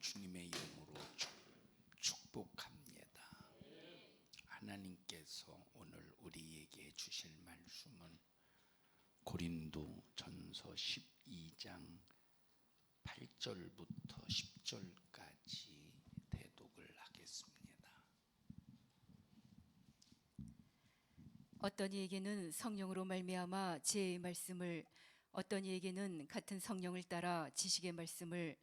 주님의 이름으로 축복합니다. 하나님께서 오늘 우리에게 주실 말씀은 고린도전서 12장 8절부터 10절까지 대독을 하겠습니다. 어떤 이에게는 성령으로 말미암아 지혜의 말씀을, 어떤 이에게는 같은 성령을 따라 지식의 말씀을,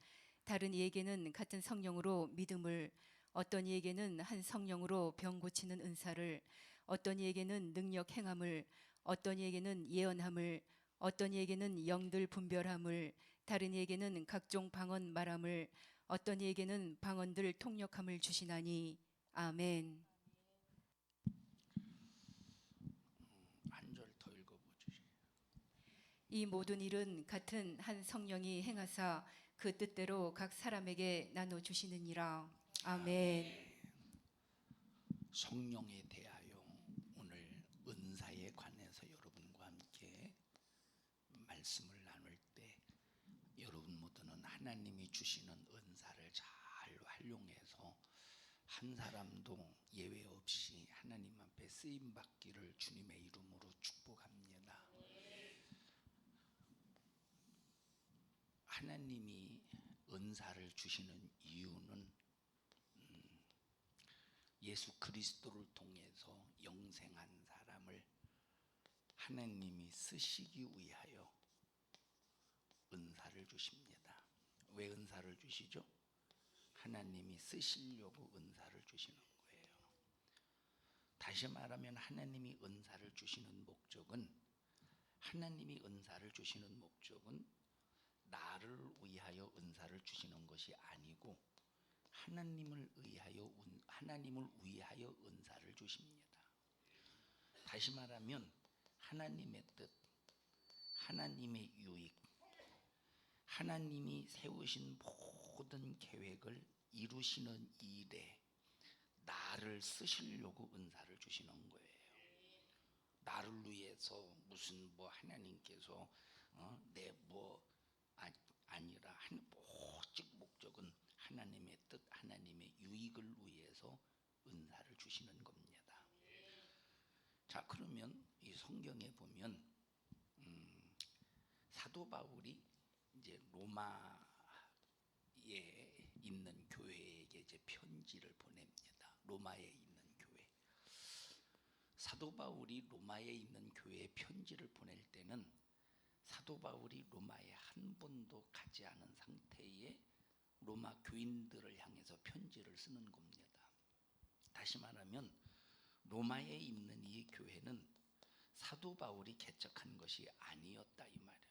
다른 이에게는 같은 성령으로 믿음을, 어떤 이에게는 한 성령으로 병 고치는 은사를, 어떤 이에게는 능력 행함을, 어떤 이에게는 예언함을, 어떤 이에게는 영들 분별함을, 다른 이에게는 각종 방언 말함을, 어떤 이에게는 방언들 통역함을 주시나니. 아멘. 한 절 더 읽어보죠. 이 모든 일은 같은 한 성령이 행하사 그 뜻대로 각 사람에게 나눠 주시느니라. 아멘. 성령에 대하여 오늘 은사에 관해서 여러분과 함께 말씀을 나눌 때 여러분 모두는 하나님이 주시는 은사를 잘 활용해서 한 사람도 예외 없이 하나님 앞에 쓰임 받기를 주님의 이름으로 축복합니다. 하나님이 은사를 주시는 이유는 예수 그리스도를 통해서 영생한 사람을 하나님이 쓰시기 위하여 은사를 주십니다. 왜 은사를 주시죠? 하나님이 쓰시려고 은사를 주시는 거예요. 다시 말하면 하나님이 은사를 주시는 목적은 나를 위하여 은사를 주시는 것이 아니고 하나님을 위하여 은사를 주십니다. 다시 말하면 하나님의 뜻, 하나님의 유익, 하나님이 세우신 모든 계획을 이루시는 일에 나를 쓰시려고 은사를 주시는 거예요. 나를 위해서 무슨 하나님께서 아니라 오직 목적은 하나님의 뜻, 하나님의 유익을 위해서 은사를 주시는 겁니다. 자, 그러면 이 성경에 보면 사도 바울이 이제 로마에 있는 교회에게 이제 편지를 보냅니다. 로마에 있는 교회. 사도 바울이 로마에 있는 교회에 편지를 보낼 때는 사도 바울이 로마에 한 번도 가지 않은 상태에 로마 교인들을 향해서 편지를 쓰는 겁니다. 다시 말하면 로마에 있는 이 교회는 사도 바울이 개척한 것이 아니었다 이 말이에요.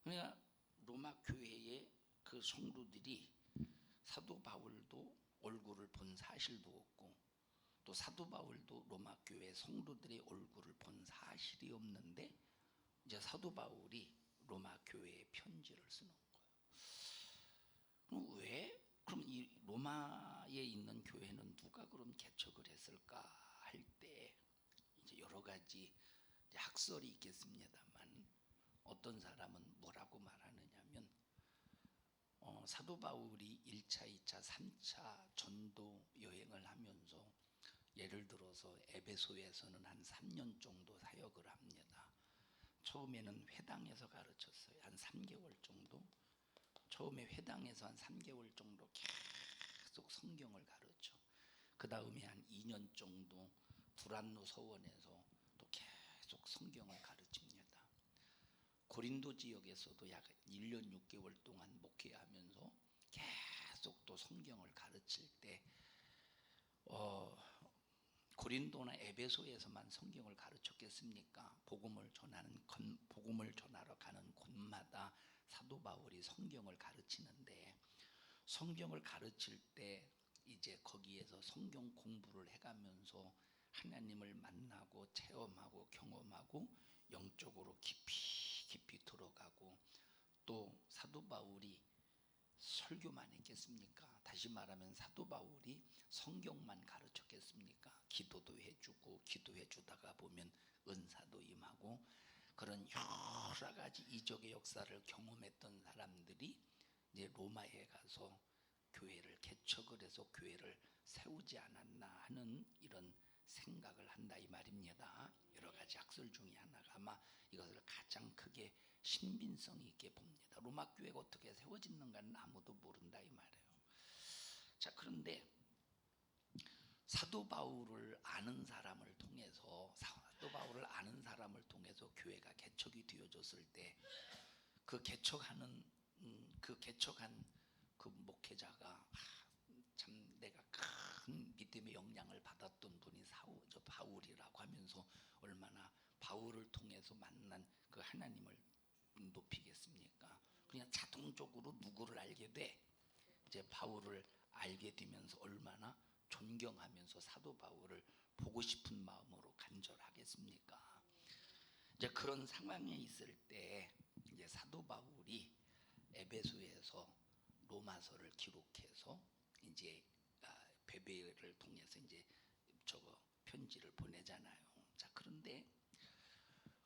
그러니까 로마 교회의 그 성도들이 사도 바울도 얼굴을 본 사실도 없고 또 사도 바울도 로마 교회 성도들의 얼굴을 본 사실이 없는데 이제 사도 바울이 로마 교회에 편지를 쓰는 거예요. 왜? 그럼 이 로마에 있는 교회는 누가 그럼 개척을 했을까 할 때 이제 여러 가지 학설이 있겠습니다만 어떤 사람은 뭐라고 말하느냐면 사도 바울이 1차, 2차, 3차 전도 여행을 하면서 예를 들어서 에베소에서는 한 3년 정도 사역을 합니다. 처음에는 회당에서 가르쳤어요. 한 3개월 정도. 처음에 회당에서 한 3개월 정도 계속 성경을 가르쳐. 그 다음에 한 2년 정도 두란노 서원에서 또 계속 성경을 가르칩니다. 고린도 지역에서도 약 1년 6개월 동안 목회하면서 계속 또 성경을 가르칠 때 고린도나 에베소에서만 성경을 가르쳤겠습니까? 복음을 전하러 가는 곳마다 사도 바울이 성경을 가르치는데 성경을 가르칠 때 이제 거기에서 성경 공부를 해가면서 하나님을 만나고 체험하고 경험하고 영적으로 깊이 들어가고 또 사도 바울이 설교만 했겠습니까? 다시 말하면 사도 바울이 성경만 가르쳤겠습니까? 기도도 해주고 기도해 주다가 보면 은사도 임하고 그런 여러 가지 이적의 역사를 경험했던 사람들이 이제 로마에 가서 교회를 개척을 해서 교회를 세우지 않았나 하는 이런 생각을 한다 이 말입니다. 여러 가지 학설 중에 하나가 아마 이것을 가장 크게 신빙성 있게 봅니다. 로마 교회가 어떻게 세워졌는가는 아무도 모른다 이 말이에요. 자, 그런데 사도 바울을 아는 사람을 통해서 교회가 개척이 되어졌을 때 그 개척한 그 목회자가 참 내가 큰 믿음의 영향을 받았던 분이 저 바울이라고 하면서 얼마나 바울을 통해서 만난 그 하나님을 높이겠습니까? 그냥 자동적으로 누구를 알게 돼? 이제 바울을 알게 되면서 얼마나 존경하면서 사도 바울을 보고 싶은 마음으로 간절하겠습니까? 이제 그런 상황에 있을 때 이제 사도 바울이 에베소에서 로마서를 기록해서 이제 베베를 통해서 이제 저거 편지를 보내잖아요. 자, 그런데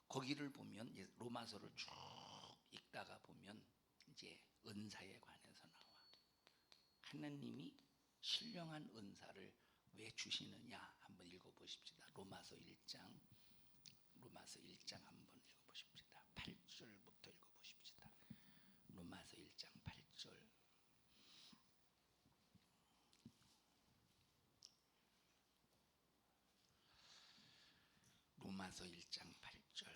거기를 보면 이제 로마서를 쭉 읽다가 보면 이제 은사에 관해서 나와. 하나님이 신령한 은사를 왜 주시느냐 한번 읽어보십시다. 로마서 1장 한번 읽어보십시다. 8절부터 읽어보십시다. 로마서 1장 8절. 로마서 1장 8절.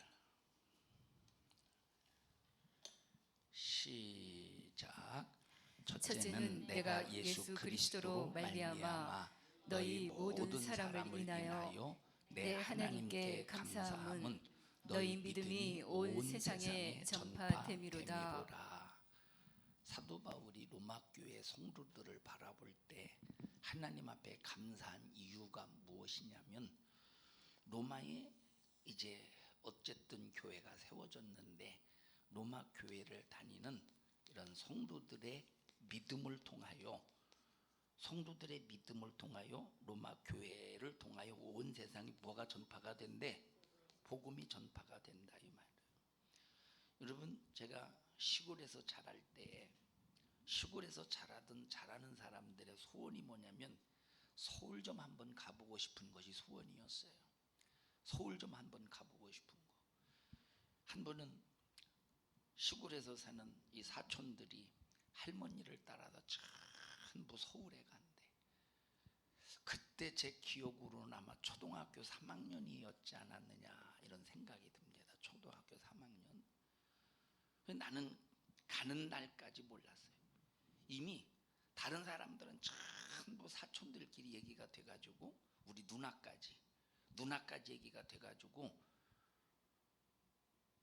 시작. 첫째는 내가 예수 그리스도로 말미암아 너희 모든 사람을 인하여 내 하나님께 감사함은 너희 믿음이 온 세상에 전파됨이로다. 사도 바울이 로마 교회 성도들을 바라볼 때 하나님 앞에 감사한 이유가 무엇이냐면 로마에 이제 어쨌든 교회가 세워졌는데 로마 교회를 다니는 이런 성도들의 믿음을 통하여 로마 교회를 통하여 온 세상이 뭐가 전파가 된대? 복음이 전파가 된다 이 말이에요. 여러분, 제가 시골에서 자랄 때 시골에서 자라는 사람들의 소원이 뭐냐면 서울 좀 한번 가보고 싶은 것이 소원이었어요. 서울 좀 한번 가보고 싶은 거. 한 번은 시골에서 사는 이 사촌들이 할머니를 따라서 전부 서울에 간대. 그때 제 기억으로는 아마 초등학교 3학년이었지 않았느냐 이런 생각이 듭니다. 초등학교 3학년. 나는 가는 날까지 몰랐어요. 이미 다른 사람들은 전부 사촌들끼리 얘기가 돼가지고 우리 누나까지 얘기가 돼가지고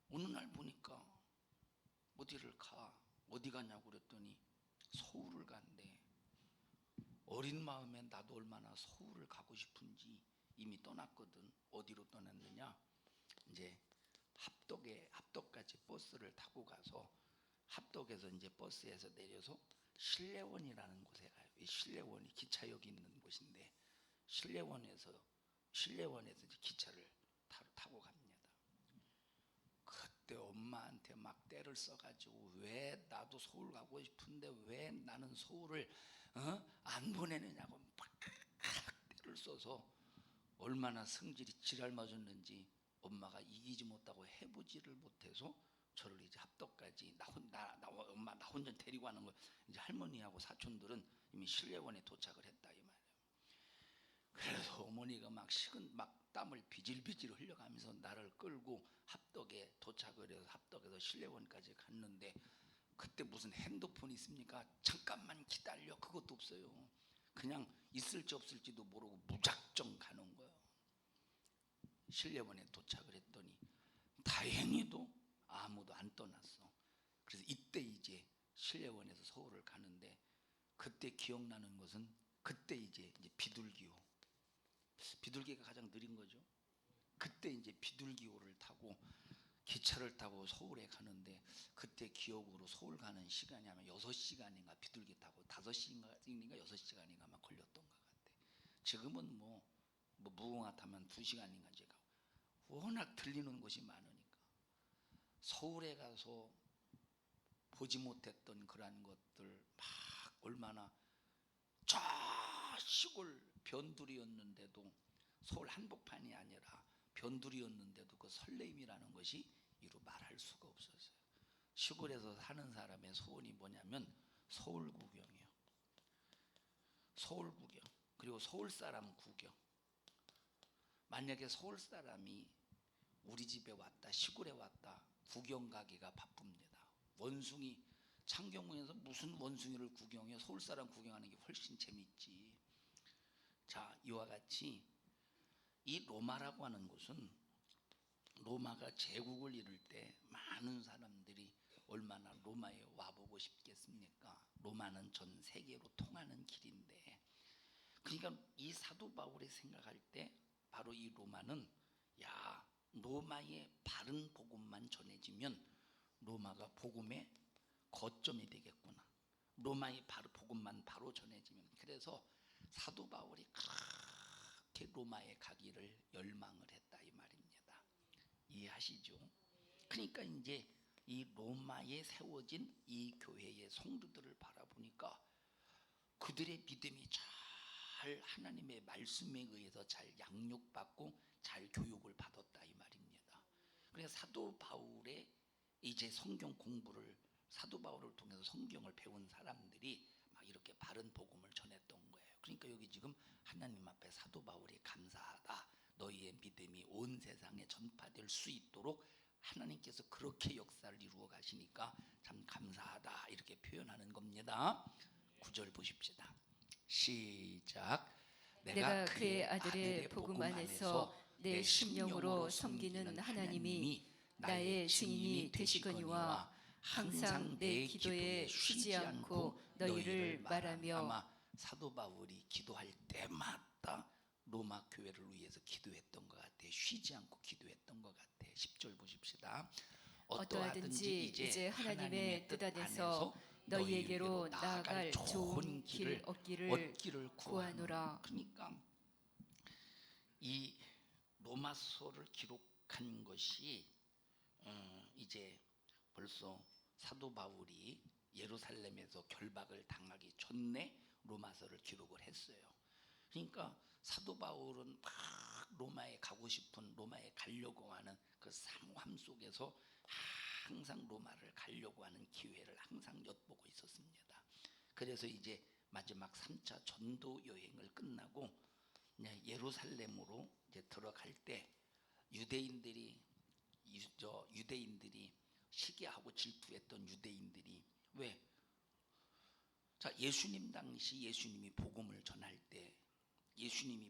어느 날 보니까 어디 가냐고 그랬더니 서울을 간대. 어린 마음에 나도 얼마나 서울을 가고 싶은지 이미 떠났거든. 어디로 떠났느냐? 이제 합덕까지 버스를 타고 가서 합덕에서 이제 버스에서 내려서 신례원이라는 곳에 가요. 이 신례원이 기차역이 있는 곳인데 신례원에서 이제 기차를 타고 갑니다. 그때 엄마한테 막 떼를 써가지고 왜 나도 서울 가고 싶은데 왜 나는 서울을 안 보내느냐고 막 떼를 써서 얼마나 성질이 지랄 맞았는지 엄마가 이기지 못하고 해보지를 못해서 저를 이제 합덕까지 엄마 나 혼자 데리고 가는 거. 이제 할머니하고 사촌들은 이미 신례원에 도착을 했다 이 말이에요. 그래서 어머니가 막 땀을 비질비질 흘려가면서 나를 끌고 합덕에 도착을 해서 합덕에서 신례원까지 갔는데 그때 무슨 핸드폰이 있습니까? 잠깐만 기다려. 그것도 없어요. 그냥 있을지 없을지도 모르고 무작정 가는 거예요. 신례원에 도착을 했더니 다행히도 아무도 안 떠났어. 그래서 이때 이제 신례원에서 서울을 가는데 그때 기억나는 것은 그때 이제 비둘기가 가장 느린 거죠. 그때 이제 비둘기호를 타고 기차를 타고 서울에 가는데 그때 기억으로 서울 가는 시간이 아마 6시간인가 비둘기 타고 5시간인가 6시간인가 아마 걸렸던 것 같아. 지금은 뭐 무궁화 타면 2시간인가 제가 워낙 들리는 곳이 많으니까 서울에 가서 보지 못했던 그러한 것들 막 얼마나 시골 변두리였는데도, 서울 한복판이 아니라 변두리였는데도 그 설렘이라는 것이 이루 말할 수가 없었어요. 시골에서 사는 사람의 소원이 뭐냐면 서울 구경이요. 서울 구경. 그리고 서울 사람 구경. 만약에 서울 사람이 우리 집에 왔다, 시골에 왔다, 구경 가기가 바쁩니다. 원숭이, 창경궁에서 무슨 원숭이를 구경해? 서울 사람 구경하는 게 훨씬 재밌지. 자, 이와 같이 이 로마라고 하는 곳은, 로마가 제국을 이룰 때 많은 사람들이 얼마나 로마에 와보고 싶겠습니까? 로마는 전 세계로 통하는 길인데, 그러니까 이 사도 바울이 생각할 때 바로 이 로마는, 야, 로마의 바른 복음만 전해지면 로마가 복음의 거점이 되겠구나. 로마의 복음만 바로 전해지면. 그래서 사도 바울이 그렇게 로마에 가기를 열망을 했다 이 말입니다. 이해하시죠? 그러니까 이제 이 로마에 세워진 이 교회의 성도들을 바라보니까 그들의 믿음이 잘 하나님의 말씀에 의해서 잘 양육받고 잘 교육을 받았다 이 말입니다. 그래서 사도 바울의 이제 성경 공부를, 사도 바울을 통해서 성경을 배운 사람들이 막 이렇게 바른 복음을 전했던 거예요. 그러니까 여기 지금 하나님 앞에 사도 바울이 감사하다, 너희의 믿음이 온 세상에 전파될 수 있도록 하나님께서 그렇게 역사를 이루어 가시니까 참 감사하다, 이렇게 표현하는 겁니다. 9절 보십시다. 시작. 내가 그의 아들의 복음 안에서 내 심령으로 섬기는 하나님이 나의 증인이 되시거니와 항상 내 기도에 쉬지 않고 너희를 말하며. 아마 사도 바울이 기도할 때마다 로마 교회를 위해서 기도했던 것 같아. 쉬지 않고 기도했던 것 같아. 10절 보십시다. 어떠하든지 이제 하나님의 뜻 안에서 너희에게로 나아갈 좋은 길 얻기를 구하노라. 그러니까 이 로마서를 기록한 것이 이제 벌써 사도 바울이 예루살렘에서 결박을 당하기 전에 로마서를 기록을 했어요. 그러니까 사도 바울은 막 로마에 가고 싶은, 로마에 가려고 하는 그 상황 속에서 항상 로마를 가려고 하는 기회를 항상 엿보고 있었습니다. 그래서 이제 마지막 3차 전도 여행을 끝나고 예루살렘으로 이제 들어갈 때 유대인들이 시기하고 질투했던 유대인들이, 왜? 자, 예수님 당시 예수님이 복음을 전할 때, 예수님께서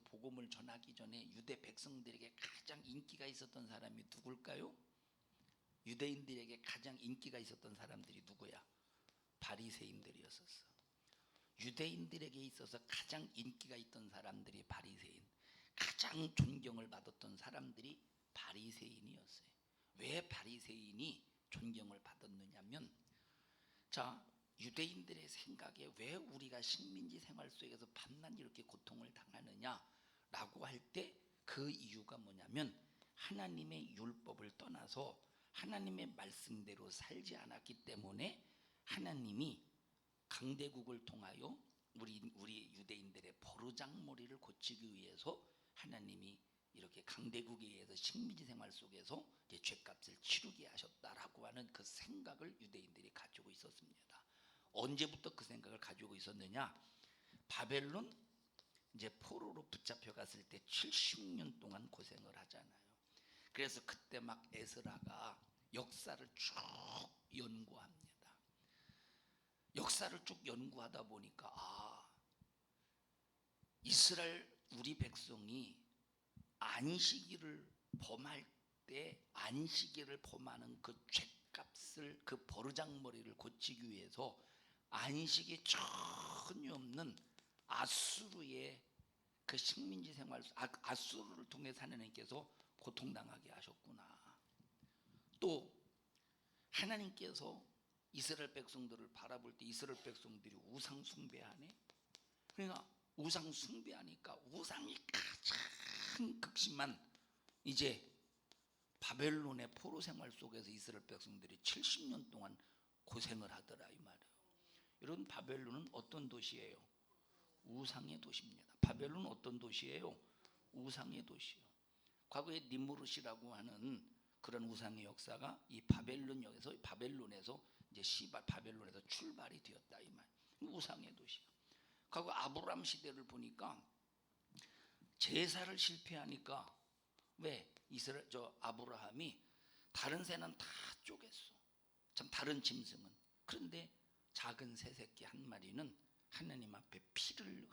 복음을 전하기 전에 유대 백성들에게 가장 인기가 있었던 사람이 누굴까요? 유대인들에게 가장 인기가 있었던 사람들이 누구야? 바리새인들이었었어. 유대인들에게 있어서 가장 인기가 있던 사람들이 바리새인, 가장 존경을 받았던 사람들이 바리새인이었어요. 왜 바리새인이 존경을 받았느냐면, 자, 유대인들의 생각에 왜 우리가 식민지 생활 속에서 밤낮 이렇게 고통을 당하느냐라고 할 때 그 이유가 뭐냐면, 하나님의 율법을 떠나서 하나님의 말씀대로 살지 않았기 때문에 하나님이 강대국을 통하여 우리 유대인들의 버르장머리를 고치기 위해서 하나님이 이렇게 강대국에 의해서 식민지 생활 속에서 이제 죄값을 치르게 하셨다라고 하는 그 생각을 유대인들이 가지고 있었습니다. 언제부터 그 생각을 가지고 있었느냐? 바벨론 이제 포로로 붙잡혀 갔을 때 70년 동안 고생을 하잖아요. 그래서 그때 막 에스라가 역사를 쭉 연구합니다. 역사를 쭉 연구하다 보니까 이스라엘 우리 백성이 안식일을 범할 때 안식일을 범하는 그 죄값을, 그 버르장머리를 고치기 위해서 안식이 전혀 없는 아수르의 그 식민지 생활, 아수르를 통해서 하나님께서 고통당하게 하셨구나. 또 하나님께서 이스라엘 백성들을 바라볼 때 이스라엘 백성들이 우상 숭배하네. 그러니까 우상 숭배하니까 우상이 가장 극심한 이제 바벨론의 포로 생활 속에서 이스라엘 백성들이 70년 동안 고생을 하더라 이 말이에요. 여러분 바벨론은 어떤 도시예요? 우상의 도시입니다. 바벨론은 어떤 도시예요? 우상의 도시요. 과거에 니무롯이라고 하는 그런 우상의 역사가 이 바벨론에서 이제 바벨론에서 출발이 되었다 이 말. 우상의 도시. 과거 아브라함 시대를 보니까 제사를 실패하니까 왜 아브라함이 다른 새는 다 쪼갰어. 참 다른 짐승은. 그런데 작은 새 새끼 한 마리는 하나님 앞에 피를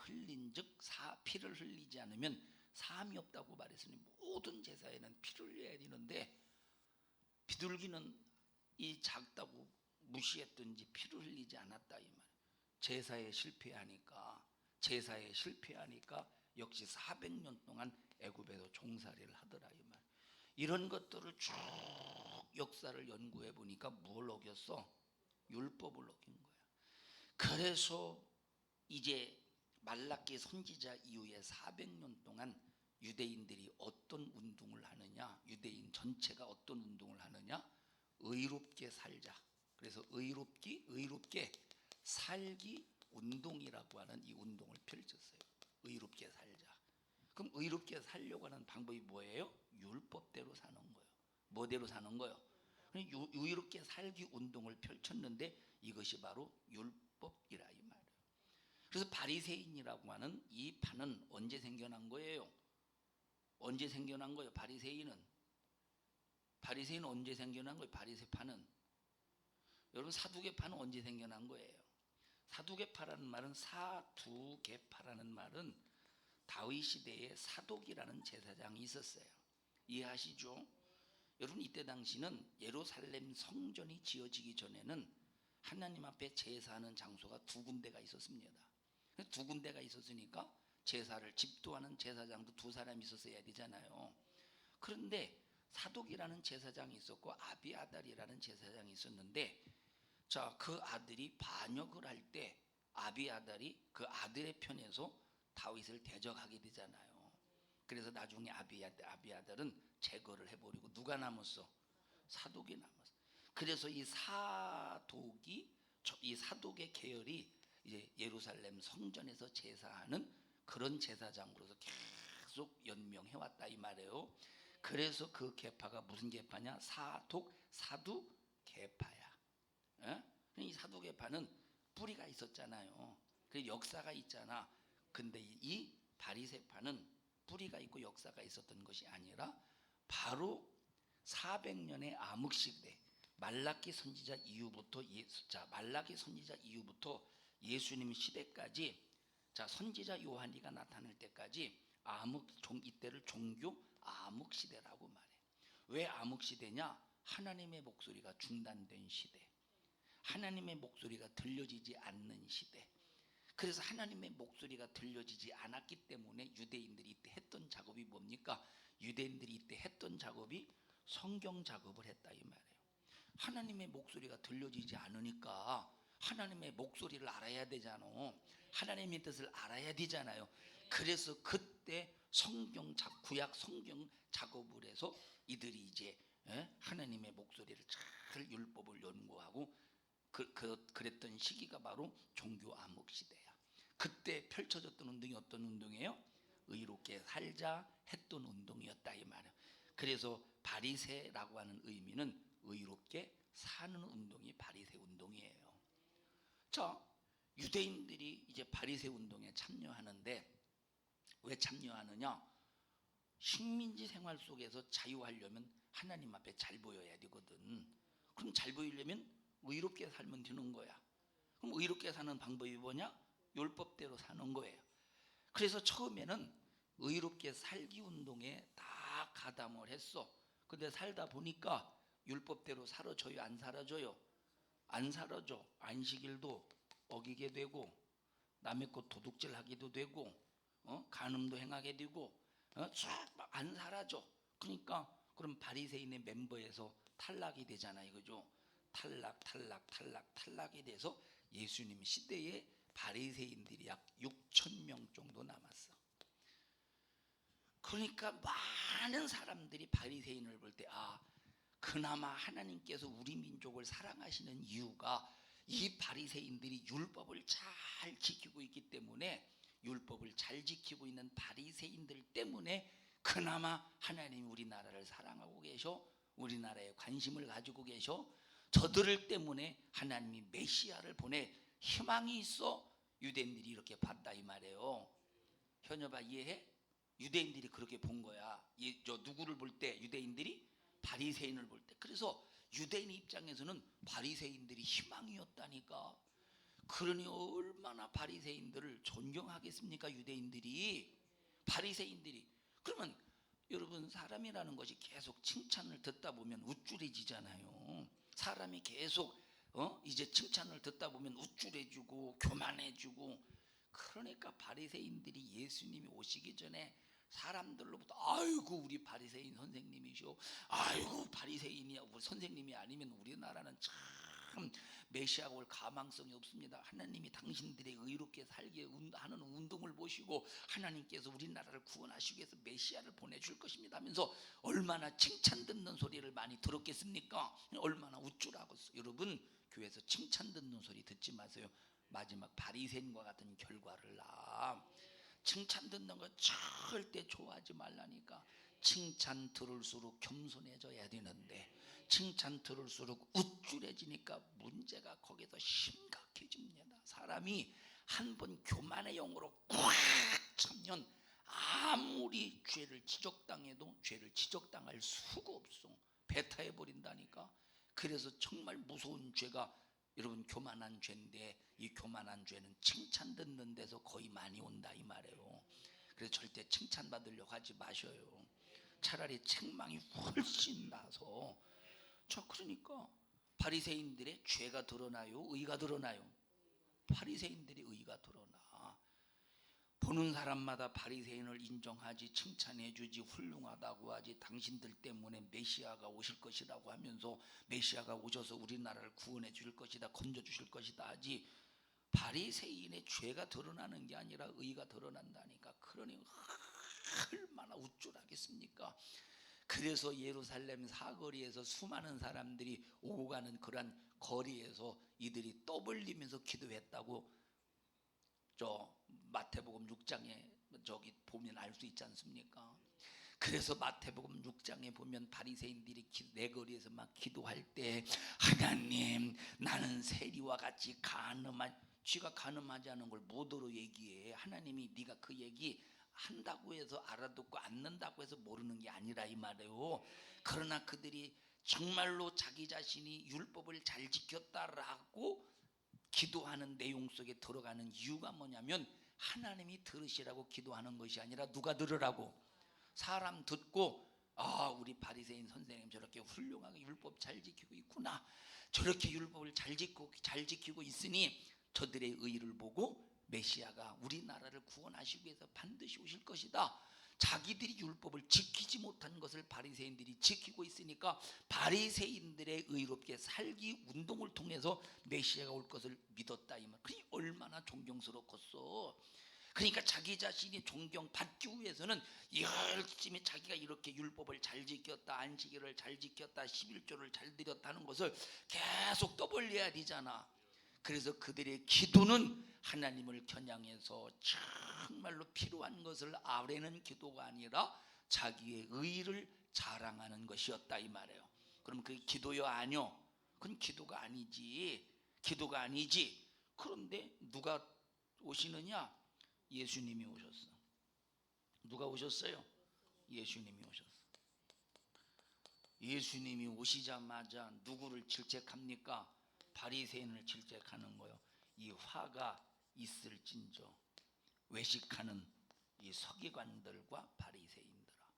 피를 흘리지 않으면 사함이 없다고 말했으니 모든 제사에는 피를 흘려야 되는데 비둘기는 이 작다고 무시했든지 피를 흘리지 않았다 이 말. 제사에 실패하니까 역시 400년 동안 애굽에서 종살이를 하더라 이 말. 이런 것들을 쭉 역사를 연구해 보니까 뭘 어겼어? 율법을 어긴 거야. 그래서 이제 말라기 선지자 이후에 400년 동안 유대인들이 어떤 운동을 하느냐, 유대인 전체가 어떤 운동을 하느냐, 의롭게 살자. 그래서 의롭게 살기 운동이라고 하는 이 운동을 펼쳤어요. 의롭게 살자. 그럼 의롭게 살려고 하는 방법이 뭐예요? 율법대로 사는 거예요. 뭐대로 사는 거예요? 의롭게 살기 운동을 펼쳤는데 이것이 바로 율법이라 이 말이에요. 그래서 바리새인이라고 하는 이 파는 언제 생겨난 거예요? 언제 생겨난 거예요? 바리새인은 언제 생겨난 거예요? 바리새파는. 여러분 사두개파는 언제 생겨난 거예요? 사두개파라는 말은 다윗 시대에 사독이라는 제사장이 있었어요. 이해하시죠? 여러분 이때 당시는 예루살렘 성전이 지어지기 전에는 하나님 앞에 제사하는 장소가 두 군데가 있었습니다. 두 군데가 있었으니까 제사를 집도하는 제사장도 두 사람이 있었어야 되잖아요. 그런데 사독이라는 제사장이 있었고 아비아달이라는 제사장이 있었는데 그 아들이 반역을 할 때 아비아달이 그 아들의 편에서 다윗을 대적하게 되잖아요. 그래서 나중에 아비아달은 제거를 해버리고 누가 남았어? 사독이 남았어. 그래서 이 사독의 계열이 이제 예루살렘 성전에서 제사하는 그런 제사장으로서 계속 연명해 왔다 이 말이에요. 그래서 그 계파가 무슨 계파냐? 사두 계파야. 이 사두 계파는 뿌리가 있었잖아요. 그 역사가 있잖아. 근데 이 바리새파는 뿌리가 있고 역사가 있었던 것이 아니라 바로 400년의 암흑시대 말라기 선지자 이후부터 예수님 시대까지 선지자 요한이가 나타날 때까지 이때를 종교 암흑시대라고 말해. 왜 암흑시대냐? 하나님의 목소리가 중단된 시대, 하나님의 목소리가 들려지지 않는 시대. 그래서 하나님의 목소리가 들려지지 않았기 때문에 유대인들이 이때 했던 작업이 뭡니까? 유대인들이 이때 했던 작업이 성경 작업을 했다 이 말이에요. 하나님의 목소리가 들려지지 않으니까 하나님의 목소리를 알아야 되잖아. 하나님의 뜻을 알아야 되잖아요. 그래서 그때 구약 성경 작업을 해서 이들이 이제 하나님의 목소리를 잘 율법을 연구하고 그랬던 시기가 바로 종교 암흑 시대야. 그때 펼쳐졌던 운동이 어떤 운동이에요? 의롭게 살자 했던 운동이었다 이 말이에요. 그래서 바리새라고 하는 의미는 의롭게 사는 운동이 바리새 운동이에요. 유대인들이 이제 바리새 운동에 참여하는데 왜 참여하느냐? 식민지 생활 속에서 자유하려면 하나님 앞에 잘 보여야 되거든. 그럼 잘 보이려면 의롭게 살면 되는 거야. 그럼 의롭게 사는 방법이 뭐냐? 율법대로 사는 거예요. 그래서 처음에는 의롭게 살기 운동에 다 가담을 했어. 근데 살다 보니까 율법대로 사라져요? 안 사라져요? 안 사라져. 안식일도 어기게 되고 남의 것 도둑질 하기도 되고 간음도 행하게 되고 안 사라져. 그러니까 그럼 바리새인의 멤버에서 탈락이 되잖아요. 그죠? 탈락이 돼서 예수님 시대에 바리새인들이 약 6천 명 정도 남았어. 그러니까 많은 사람들이 바리새인을 볼 때 그나마 하나님께서 우리 민족을 사랑하시는 이유가 이 바리새인들이 율법을 잘 지키고 있기 때문에, 율법을 잘 지키고 있는 바리새인들 때문에 그나마 하나님이 우리나라를 사랑하고 계셔, 우리나라에 관심을 가지고 계셔. 저들을 때문에 하나님이 메시아를 보내 희망이 있어 유대인들이 이렇게 봤다 이 말이에요. 현여봐, 이해해? 유대인들이 그렇게 본 거야. 저 누구를 볼 때? 유대인들이 바리새인을 볼 때. 그래서 유대인 입장에서는 바리새인들이 희망이었다니까. 그러니 얼마나 바리새인들을 존경하겠습니까? 유대인들이, 바리새인들이. 그러면 여러분, 사람이라는 것이 계속 칭찬을 듣다 보면 우쭐해지잖아요. 사람이 계속 이제 칭찬을 듣다 보면 우쭐해지고 교만해지고. 그러니까 바리새인들이 예수님이 오시기 전에 사람들로부터 아이고 우리 바리새인 선생님이시오, 아이고 바리새인이야 우리 선생님이 아니면 우리나라는 참 메시아가 올 가망성이 없습니다. 하나님이 당신들의 의롭게 살게 하는 운동을 보시고 하나님께서 우리나라를 구원하시기 위해서 메시아를 보내줄 것입니다 하면서 얼마나 칭찬 듣는 소리를 많이 들었겠습니까? 얼마나 우쭐하겠어요. 여러분, 교회에서 칭찬 듣는 소리 듣지 마세요. 마지막 바리새인과 같은 결과를 낳아. 칭찬 듣는 거 절대 좋아하지 말라니까. 칭찬 들을수록 겸손해져야 되는데 칭찬 들을수록 우쭐해지니까 문제가 거기서 심각해집니다. 사람이 한번 교만의 영으로 꽉 차면 아무리 죄를 지적당해도 죄를 지적당할 수가 없어. 배타해버린다니까. 그래서 정말 무서운 죄가 여러분 교만한 죄인데, 이 교만한 죄는 칭찬 듣는 데서 거의 많이 온다 이 말이에요. 그래서 절대 칭찬 받으려고 하지 마셔요. 차라리 책망이 훨씬 나서. 저 그러니까 바리새인들의 죄가 드러나요, 의가 드러나요? 바리새인들의 의가 드러나. 보는 사람마다 바리새인을 인정하지, 칭찬해주지, 훌륭하다고 하지, 당신들 때문에 메시아가 오실 것이라고 하면서 메시아가 오셔서 우리나라를 구원해 줄 것이다, 건져 주실 것이다 하지, 바리새인의 죄가 드러나는 게 아니라 의가 드러난다니까. 그러니 얼마나 우쭐하겠습니까? 그래서 예루살렘 사거리에서 수많은 사람들이 오고 가는 그러한 거리에서 이들이 떠벌리면서 기도했다고 저 마태복음 6장에 저기 보면 알 수 있지 않습니까? 그래서 마태복음 6장에 보면 바리새인들이 내거리에서 막 기도할 때, 하나님 나는 세리와 같이 쥐가 가늠하지 않은 걸 뭐더러 얘기해. 하나님이 네가 그 얘기 한다고 해서 알아듣고 않는다고 해서 모르는 게 아니라 이 말이에요. 그러나 그들이 정말로 자기 자신이 율법을 잘 지켰다라고 기도하는 내용 속에 들어가는 이유가 뭐냐면, 하나님이 들으시라고 기도하는 것이 아니라 누가 들으라고? 사람 듣고 아, 우리 바리새인 선생님 저렇게 훌륭하게 율법 잘 지키고 있구나, 저렇게 율법을 잘 지키고 있으니 저들의 의를 보고 메시아가 우리나라를 구원하시기 위해서 반드시 오실 것이다. 자기들이 율법을 지키지 못한 것을 바리새인들이 지키고 있으니까 바리새인들의 의롭게 살기 운동을 통해서 메시아가 올 것을 믿었다 이 말. 그게 얼마나 존경스럽겠어. 그러니까 자기 자신이 존경받기 위해서는 열심히 자기가 이렇게 율법을 잘 지켰다, 안식일을 잘 지켰다, 11조를 잘 드렸다는 것을 계속 떠벌려야 되잖아. 그래서 그들의 기도는 하나님을 겨냥해서 정말로 필요한 것을 아뢰는 기도가 아니라 자기의 의를 자랑하는 것이었다 이 말이에요. 그럼 그게 기도요 아니요? 그건 기도가 아니지. 기도가 아니지. 그런데 누가 오시느냐? 예수님이 오셨어. 누가 오셨어요? 예수님이 오셨어. 예수님이 오시자마자 누구를 질책합니까? 바리새인을 질책하는 거예요. 이 화가 있을진저 외식하는 이 서기관들과 바리새인들아.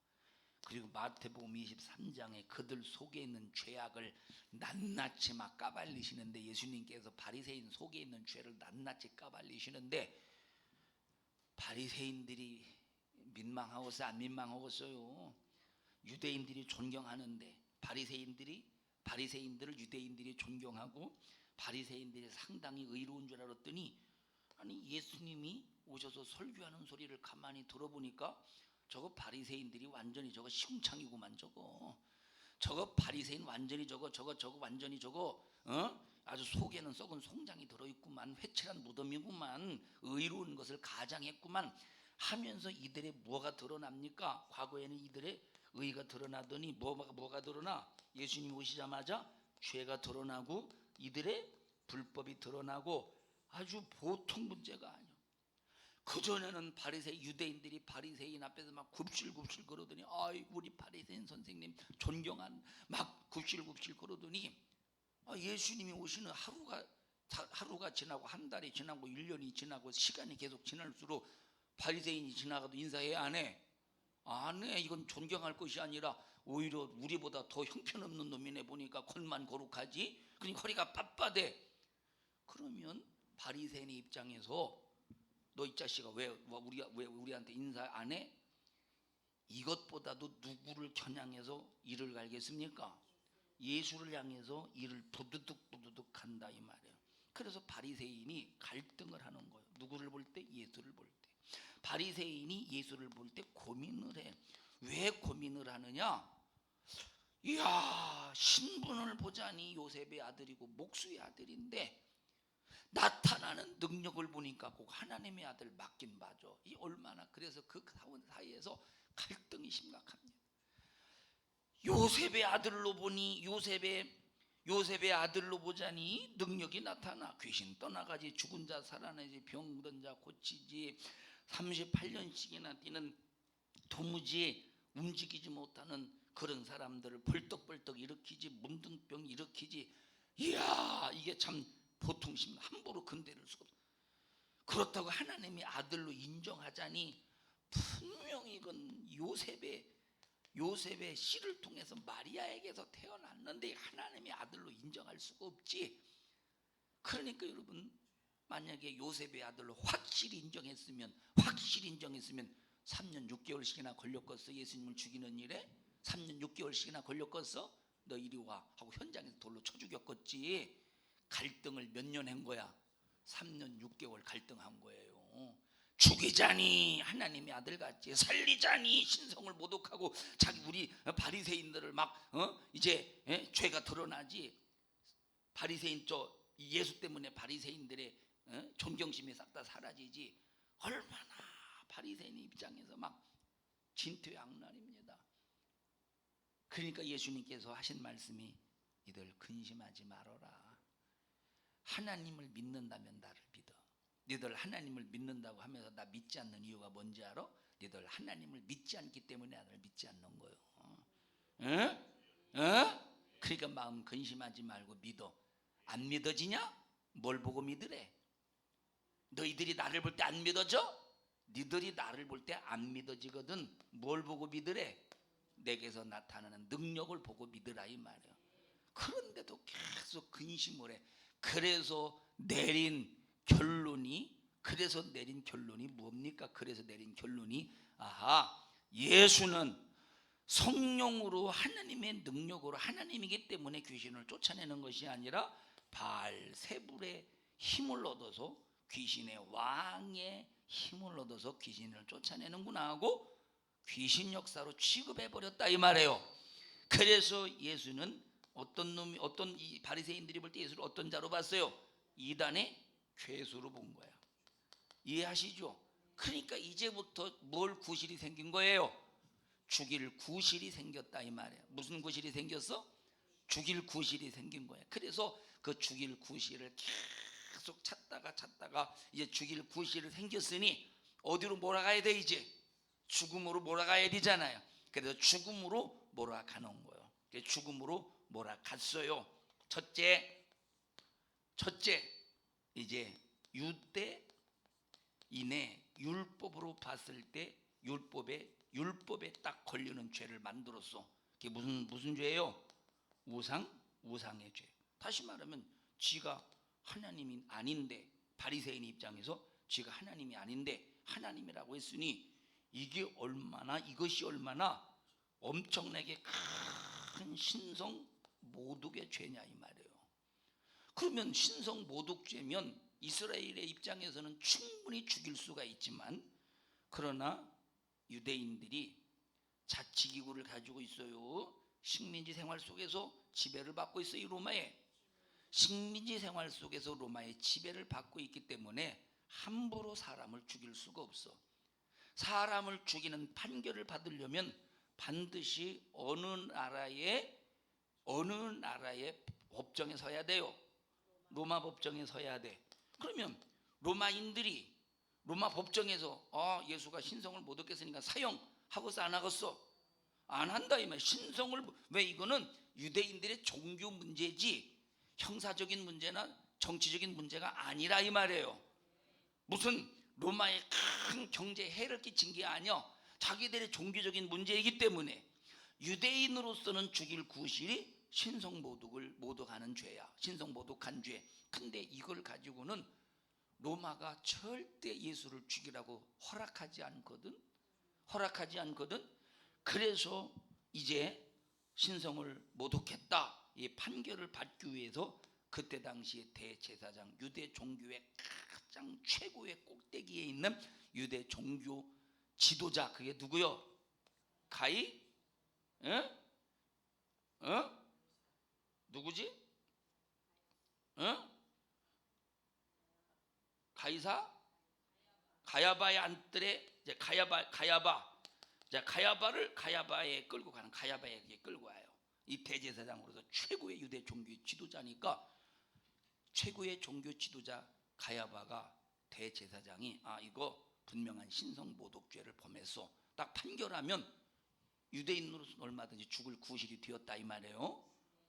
그리고 마태복음 23장에 그들 속에 있는 죄악을 낱낱이 막 까발리시는데, 예수님께서 바리새인 속에 있는 죄를 낱낱이 까발리시는데, 바리새인들이 민망하겠어요, 안 민망하겠어요? 유대인들이 존경하는데 바리새인들을 유대인들이 존경하고 바리새인들이 상당히 의로운 줄 알았더니, 아니 예수님이 오셔서 설교하는 소리를 가만히 들어보니까 저거 바리새인들이 완전히 저거 시궁창이구만. 저거 바리새인 완전히 저거 완전히 저거 아주 속에는 썩은 송장이 들어있구만, 회칠한 무덤이구만, 의로운 것을 가장했구만 하면서 이들의 뭐가 드러납니까? 과거에는 이들의 의가 드러나더니 뭐가 드러나? 예수님이 오시자마자 죄가 드러나고 이들의 불법이 드러나고 아주 보통 문제가 아니에요. 그전에는 유대인들이 바리새인 앞에서 막 굽실굽실 거르더니 우리 바리새인 선생님 존경한 막 굽실굽실 거르더니 예수님이 오시는 하루가 지나고 한 달이 지나고 1년이 지나고 시간이 계속 지날수록 바리새인이 지나가도 인사해 안 해? 안 해. 이건 존경할 것이 아니라 오히려 우리보다 더 형편없는 놈이네 보니까 겉만 거룩하지. 그러니까 허리가 빳빳해. 그러면 바리새인의 입장에서 너 이 자식아 왜 우리한테 인사 안 해? 이것보다도 누구를 겨냥해서 이를 갈겠습니까? 예수를 향해서 이를 부두둑 한다 이 말이에요. 그래서 바리새인이 갈등을 하는 거예요. 누구를 볼 때? 예수를 볼 때. 바리새인이 예수를 볼 때 고민을 해. 왜 고민을 하느냐? 이야, 신분을 보자니 요셉의 아들이고 목수의 아들인데 나타나는 능력을 보니까 꼭 하나님의 아들 맞긴 맞아. 이 얼마나 그래서 그 사이에서 갈등이 심각합니다. 요셉의 아들로 보니 요셉의 아들로 보자니 능력이 나타나 귀신 떠나가지, 죽은 자 살아나지, 병든 자 고치지, 38년씩이나 뛰는 도무지 움직이지 못하는 그런 사람들을 벌떡벌떡 일으키지, 문둥병 일으키지. 이야, 이게 참 보통 함부로 건드릴 수가 없어. 그렇다고 하나님의 아들로 인정하자니 분명히 이건 요셉의 씨를 통해서 마리아에게서 태어났는데 하나님의 아들로 인정할 수가 없지. 그러니까 여러분, 만약에 요셉의 아들로 확실히 인정했으면 3년 6개월씩이나 걸렸겠어. 예수님을 죽이는 일에 3년 6개월씩이나 걸렸겠어. 너 이리 와 하고 현장에서 돌로 쳐 죽였겠지. 갈등을 몇 년 한 거야? 3년 6개월 갈등한 거예요. 죽이자니 하나님의 아들 같지, 살리자니 신성을 모독하고 자기 우리 바리새인들을 막 이제 죄가 드러나지. 바리새인 예수 때문에 바리새인들의 존경심이 싹 다 사라지지. 얼마나 바리새인 입장에서 막 진퇴양난입니다. 그러니까 예수님께서 하신 말씀이 이들 근심하지 말아라. 하나님을 믿는다면 나를 믿어. 너희들 하나님을 믿는다고 하면서 나 믿지 않는 이유가 뭔지 알아? 너희들 하나님을 믿지 않기 때문에 나를 믿지 않는 거예요. 그러니까 마음 근심하지 말고 믿어. 안 믿어지냐? 뭘 보고 믿으래? 너희들이 나를 볼 때 안 믿어져? 너희들이 나를 볼 때 안 믿어지거든. 뭘 보고 믿으래? 내게서 나타나는 능력을 보고 믿으라 이 말이에요. 그런데도 계속 근심을 해. 그래서 내린 결론이 뭡니까? 그래서 내린 결론이 예수는 성령으로 하나님의 능력으로 하나님이기 때문에 귀신을 쫓아내는 것이 아니라 바알세불의 힘을 얻어서, 귀신의 왕의 힘을 얻어서 귀신을 쫓아내는구나 하고 귀신 역사로 취급해버렸다 이 말이에요. 그래서 예수는 어떤 이 바리새인들이 볼 때 예수를 어떤 자로 봤어요? 이단의 괴수로 본 거야. 이해하시죠? 그러니까 이제부터 뭘 구실이 생긴 거예요? 죽일 구실이 생겼다 이 말이에요. 무슨 구실이 생겼어? 죽일 구실이 생긴 거예요. 그래서 그 죽일 구실을 계속 찾다가 이제 죽일 구실이 생겼으니 어디로 몰아가야 돼? 이제 죽음으로 몰아가야 되잖아요. 그래서 죽음으로 몰아가는 거예요. 죽음으로 몰아갔어요. 첫째 이제 유대인의 율법으로 봤을 때 율법에 딱 걸리는 죄를 만들었어. 그게 무슨 죄예요? 우상의 죄. 다시 말하면 지가 하나님이 아닌데, 바리새인 입장에서 지가 하나님이 아닌데 하나님이라고 했으니 이것이 얼마나 엄청나게 큰 신성 모독의 죄냐 이 말이에요. 그러면 신성 모독죄면 이스라엘의 입장에서는 충분히 죽일 수가 있지만, 그러나 유대인들이 자치기구를 가지고 있어요. 식민지 생활 속에서 지배를 받고 있어요. 이 로마에 식민지 생활 속에서 로마의 지배를 받고 있기 때문에 함부로 사람을 죽일 수가 없어. 사람을 죽이는 판결을 받으려면 반드시 어느 나라의 법정에 서야 돼요. 로마 법정에 서야 돼. 그러면 로마인들이 로마 법정에서 예수가 신성을 못 얻겠으니까 사형하고서 안 하겠어? 안 한다 이 말. 신성을 왜? 이거는 유대인들의 종교 문제지 형사적인 문제나 정치적인 문제가 아니라 이 말이에요. 무슨 로마에 큰 경제 해를 끼친 게 아니야. 자기들의 종교적인 문제이기 때문에 유대인으로서는 죽일 구실이 신성모독을 모독하는 죄야. 신성모독한 죄. 근데 이걸 가지고는 로마가 절대 예수를 죽이라고 허락하지 않거든. 그래서 이제 신성을 모독했다 이 판결을 받기 위해서 그때 당시에 대제사장, 유대 종교의 가장 최고의 꼭대기에 있는 유대 종교 지도자, 그게 누구요? 가이? 누구지? 가이사? 가야바의 안뜰에 이제 가야바에 끌고 가는, 가야바에게 끌고 와요. 이 대제사장으로서 최고의 유대 종교 지도자니까 최고의 종교 지도자 가야바가 대제사장이 이거 분명한 신성 모독죄를 범했어. 딱 판결하면 유대인으로서 얼마든지 죽을 구실이 되었다 이 말이에요.